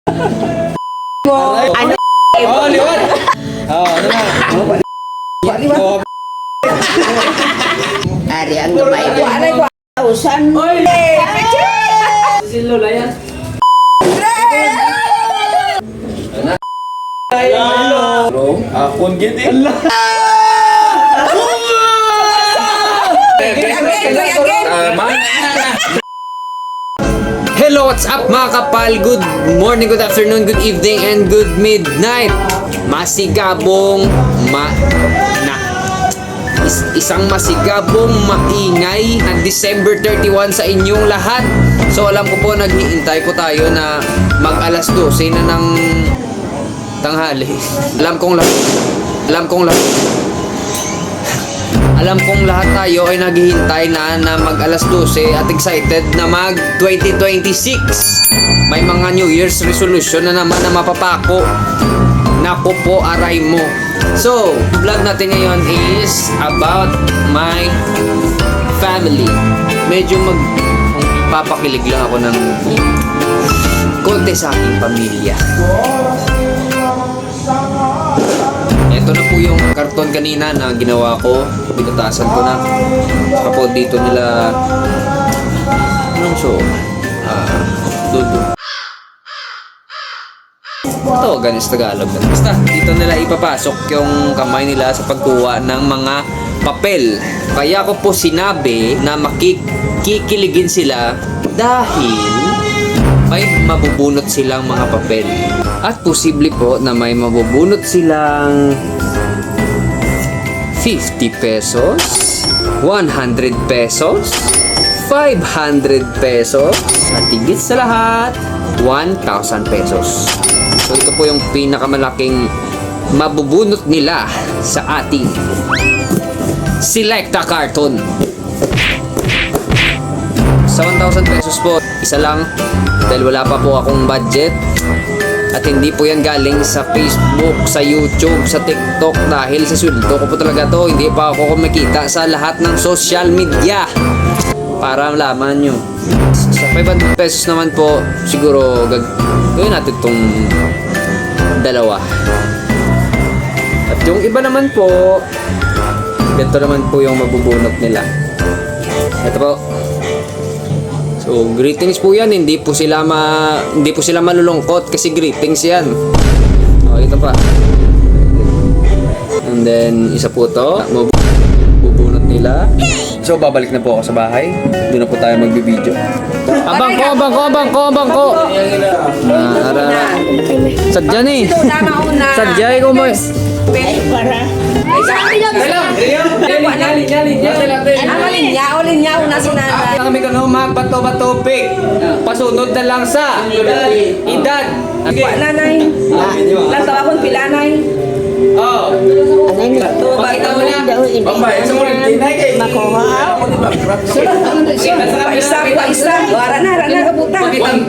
Ano? Oh, liwat! Oh, ano na? Oh, Ari, ang gamay ko. Aray ko. Usan. Oy! si Lola yan. Hello. Akon gid eh. Hello, what's up mga kapal? Good morning, good afternoon, good evening, and good midnight. Masigabong isang masigabong maingay na December 31 sa inyong lahat. So alam ko po, naghihintay po tayo na mag alas 12 na ng tanghali. Alam kong lahat tayo ay naghihintay na mag alas 12 at excited na mag 2026. May mga New Year's resolution na naman na mapapako. Naku po, aray mo. So, vlog natin ngayon is about my family. Medyo papakilig lang ako ng konti sa aking pamilya. Ito na po yung karton kanina na ginawa ko. Binutasan ko na. Saka po dito nila anong show? Dudu. Ito, ganis Tagalog. Basta, dito nila ipapasok yung kamay nila sa pagkuha ng mga papel. Kaya ko po sinabi na makikiligin sila dahil may mabubunot silang mga papel. At posible po na may mabubunot silang 50 pesos, 100 pesos, 500 pesos, at higit sa lahat, 1,000 pesos. So ito po yung pinakamalaking mabubunot nila sa ating Selecta Carton. Sa 1,000 pesos po, isa lang dahil wala pa po akong budget. At hindi po yan galing sa Facebook, sa YouTube, sa TikTok dahil sa sweldo ko po talaga to. Hindi pa ako kumikita sa lahat ng social media. Para malaman nyo. Sa 500 pesos naman po, siguro gawin natin itong dalawa. At yung iba naman po, ganito naman po yung mabubunot nila. Ito po. So, greetings po yan. Hindi po sila malulungkot kasi greetings yan. O, ito pa. And then, isa po to. Mabubunot nila. So, babalik na po ako sa bahay. Doon na po tayo magbibideo. Abang ko! Sadya ni. Sadya ko mo. Ay, para. Linya, una si nanay. Kami magbato-batopik. Pasunod na lang sa edad. Nanay. Lantaw akong pilanay. Oh. Pakita mo na. Bambay, sa mga tinay kay Makuha. Isa. Rana kaputa.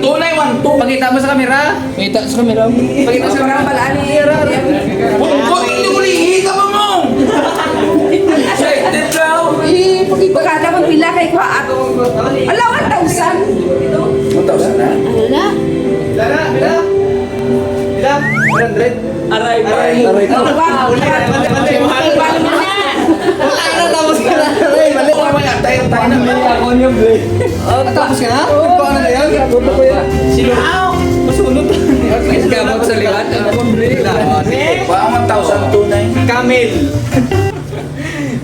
tunay, 1-2. Pakita mo sa kamera. Pakita sa kamera. Pakita sa kamera. Palaan ni Kung hindi mo lihi ka mo! Excited daw! Pagkata mo pila kay kwa at ala 1,000. 1,000 na? Ano na? Bila? 100? Aray. Ano ba? Tapos ka na. Tayo na. Tapos ka na? Paano na yan? Sino? Masunod. Gamot sa liwan. Parang 1,000 tunay. Kamil.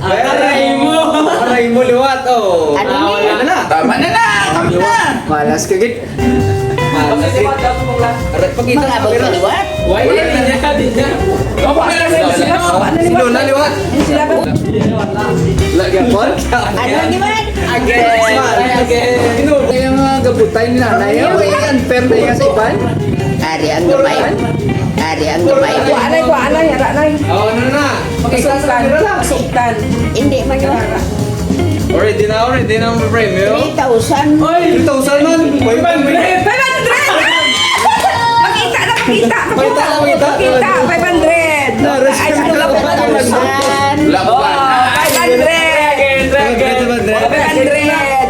Aray mo liwat. Oh. Ano na? Tama na na! Kami na! Malas ka git. Pakita Mga sa kamera. liwat? Why niya? Si Lola liwat. Sila ba? Lagyan mo. Ano liwat? Again. Yung mga gabutay ni nanay, unfair na yan sa iban. Ari, ang gamay ko. Anay. Oh, ano na? Pakita sa camera lang. Masuktan. Hindi man yun. Already na ang premium. 3,000. Oy, 2,000 man. 500! Pakita. 500. Ay, sa tulog ko na 1,000. Laban! 500. 500.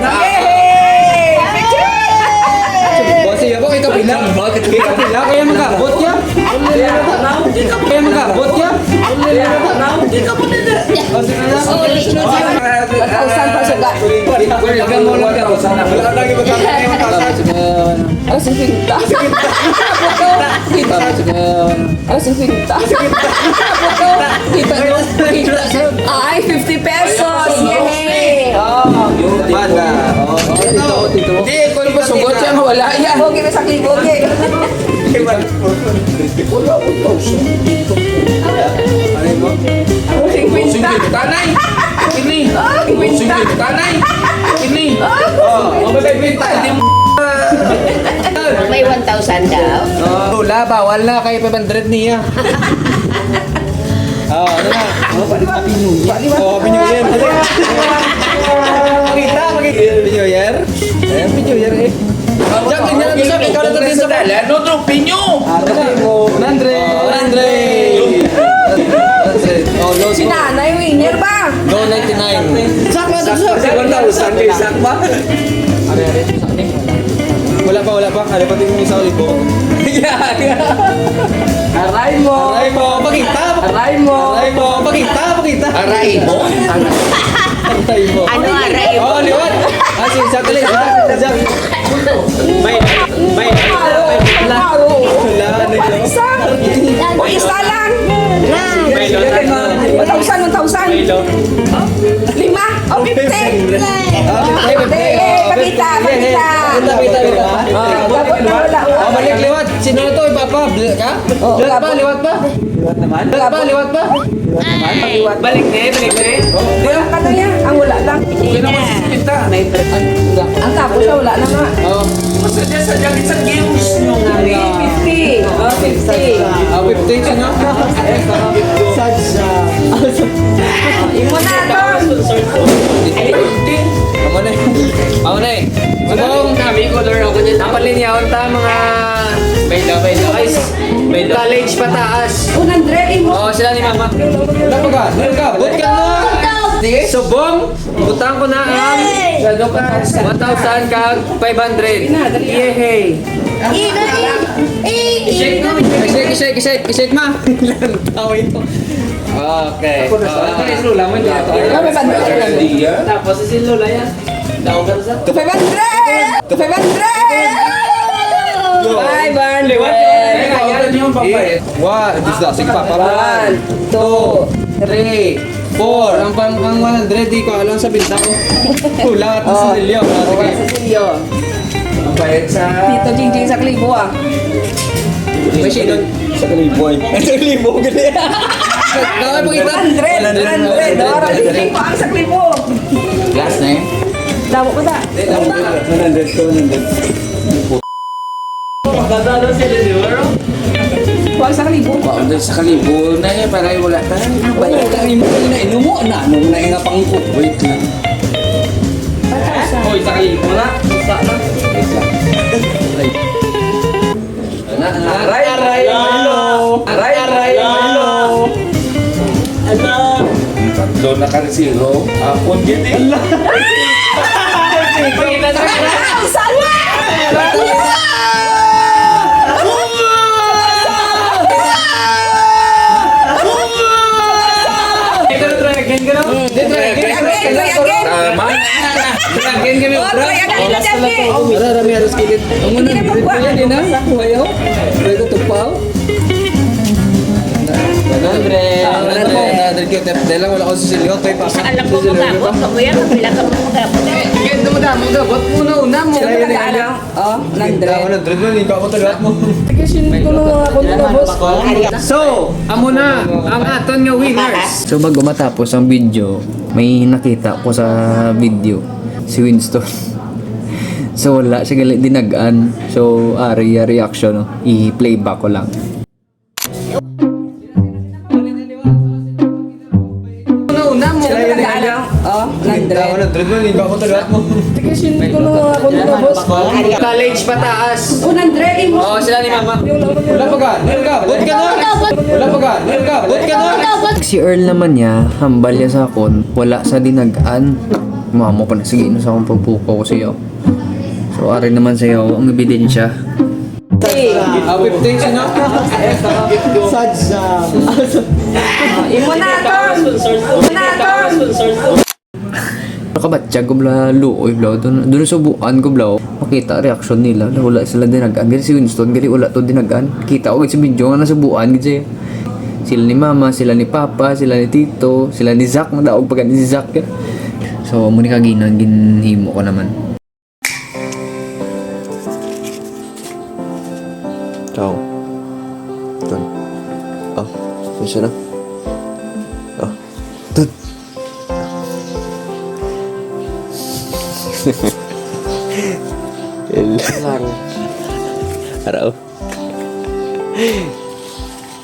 Yay! Boss, iya po kay kapilang. Bakit Kaya magabot ya. Kaya magabot ya. Tausan pa siya. Ang sinta. Ang sinta. Ay, 50 pesos. Yay! Hindi, kung masugot yan, wala yan. Bogi na sa kibogi. Tanay! Ini! Kwinta. Tanay! Ini! Oh, magbibinta. May 1,000 daw. Wala, bawal na. Kaya 500 niya. Ano na? Oh, Happy New Year. Pakita. Happy New Year. Happy New Year eh. Diyan, ganyan lang siya. Ikaw lang din sa dala. No, pinyo! 100. Oh, no, Si nanay, winner ba? no 99. Sakma to sa 1,000 kay Sakma. Wala pa. Ano pati mo isa ulit po? Aray mo. Pakita. Aray mo. Pakita. Aray mo? Aray mo. Ano aray mo? Oh, liwat. Si Sakali. May. Paro. Wala. Ano yun? Isa. O isa lang. 1,000. 1,000. Lima. O 50. Pakita. Dapat na wala. Oh, balik liwat. Sino to? Papa, ka? Liwat pa? Liwat pa? Balik na. Wala ka na yan. Ang wala lang. Ang tapos siya wala na nga. Oh, Sadya sa games nyo. 50. O 50. 15 sino? Imo na to. Amo na eh. Subong kami color ako niya. Napalinyaon ta mga baylo guys. College pataas. 100 imo. Oh, sila ni mama. Wala pa ka? But ka na. Sige. Subong, butang ko na ang 1,000 kag 500. Yehey. Shake ma. Tawa ito. Okay. Okay, Lula mo niya. Kami ba? Tapos si Lula yan. Daw ka sa. 500! 500! 500! Sige pa. 1, 2, 3, 4. Ang 100 di ko alam sa binta ko. Kulang at sa silyo. Sige. Cecilio. Ang bayad sa... Tito Jingjing sa Klibo ah. May sinon. Sa kaliboy. Sa kalibo gali. Nakay mo kita. 100! Dora Jingjing pa ang sa Klibo. Last na eh. Damo ko ta. 100. Huwag sa Klibo. Wow, doon sa kalibo na eh, para wala tayo. Bayad ka rin mo na inumo na. Ano na nga pang Wait lang. Hoy, sa kalibo na. Sa na. Aray. Doon naka-zero. Kung gini. Tama. Rami harus kilit. Ang Hindi na pagkuha. Yan na. Kumayo. Pwede tupaw. 100 cute. Dahil lang wala ko sa silyo. Kay papa. Alam ko magabot. Kamuya, kapila ka magabot. Kaya dumagabot muna una mo. Oh, 100. 100 mo. Hindi ka ako tagat mo. Kasi ko na ako na boss. So, amo na ang aton nga winners. So bago matapos ang video, may nakita ko sa video si Winston. So wala siya galit dinagaan. So reaction no. I-playback ko lang. Una mo. Oh, 100. 100 mo. Hindi ka ako tagat mo. Kasi ko na ako na boss. College pataas. 100 imo. Oh, sila ni mama. Wala pa ka. But ka na. Si Earl naman niya, hambal niya sa akon, wala sa dinagaan. Mamo pa na, sige, ino sa akong pagpuko ko sa'yo. So, ari naman sa'yo, ang ebidensya. Ah, 15 sino? Imo na aton. Imo na aton. Nakabatsyag ko bla luoy bla doon sa buan ko bla makita reaction nila na wala sila dinagan gali si Winston gali wala to dinagan kita ko gid sa video nga nasa buan gid sila ni mama sila ni papa sila ni tito sila ni Zack madaog pag ni Zack so muni ka ginhimo ko naman ciao ton bisa na ton Laro. Araw.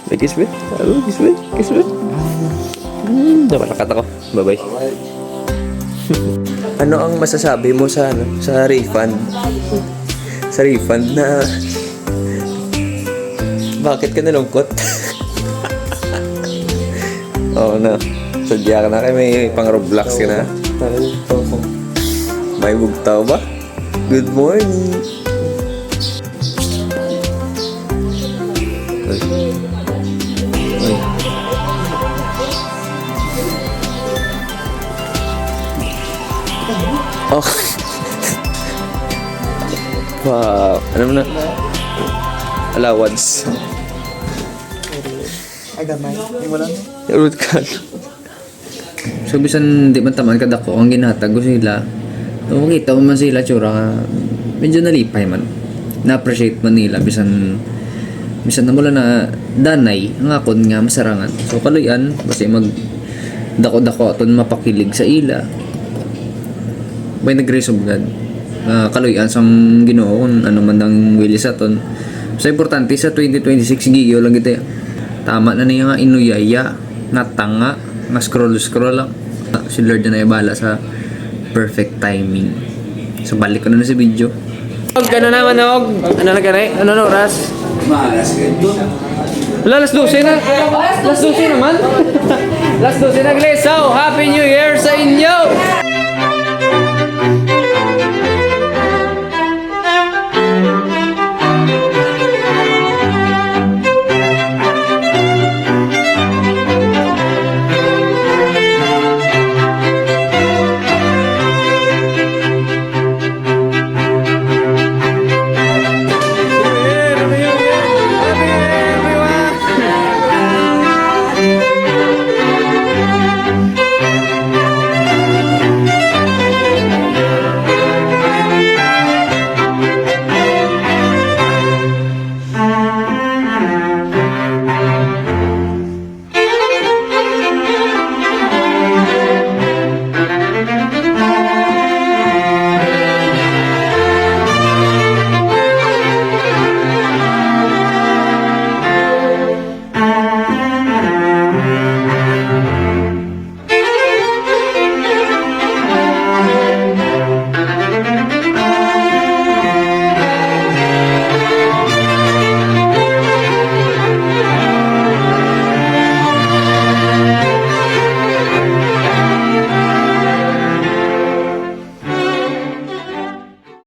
May kiss me? Kiss me? Napalakat ako. Bye-bye. Ano ang masasabi mo sa sa refund? Sa refund na bakit ka nalungkot? Oo na. Sadya ka na kayo may pang Roblox ka na. May bugtaw ba? Good morning. Ay. Oh. Wow. Ano mo na? Allowance. Ay, gamay. Hindi mo lang. Root card. So, bisan di man taman kadako ang ginhatag ko sila. So, makita ko man sila tsura nga medyo nalipay man. Na-appreciate man nila bisan na mula na danay ang akon nga masarangan. So, kaluyan basta mag dako-dako aton mapakilig sa ila. May nag-raise of God. Kaluyan sang Ginoo kung ano man ang wilis aton. So, importante sa 2026 gigiyo lang kita. Tama na niya nga inuyaya nga tanga nga scroll lang. Si Lord na ibala sa perfect timing. So balik ko na sa video. Gano naman og ano na gani? Ano na oras? Malas ka doon. Wala, last 12 na. Last 12 naman. Last 12 na guys. So, Happy New Year sa inyo!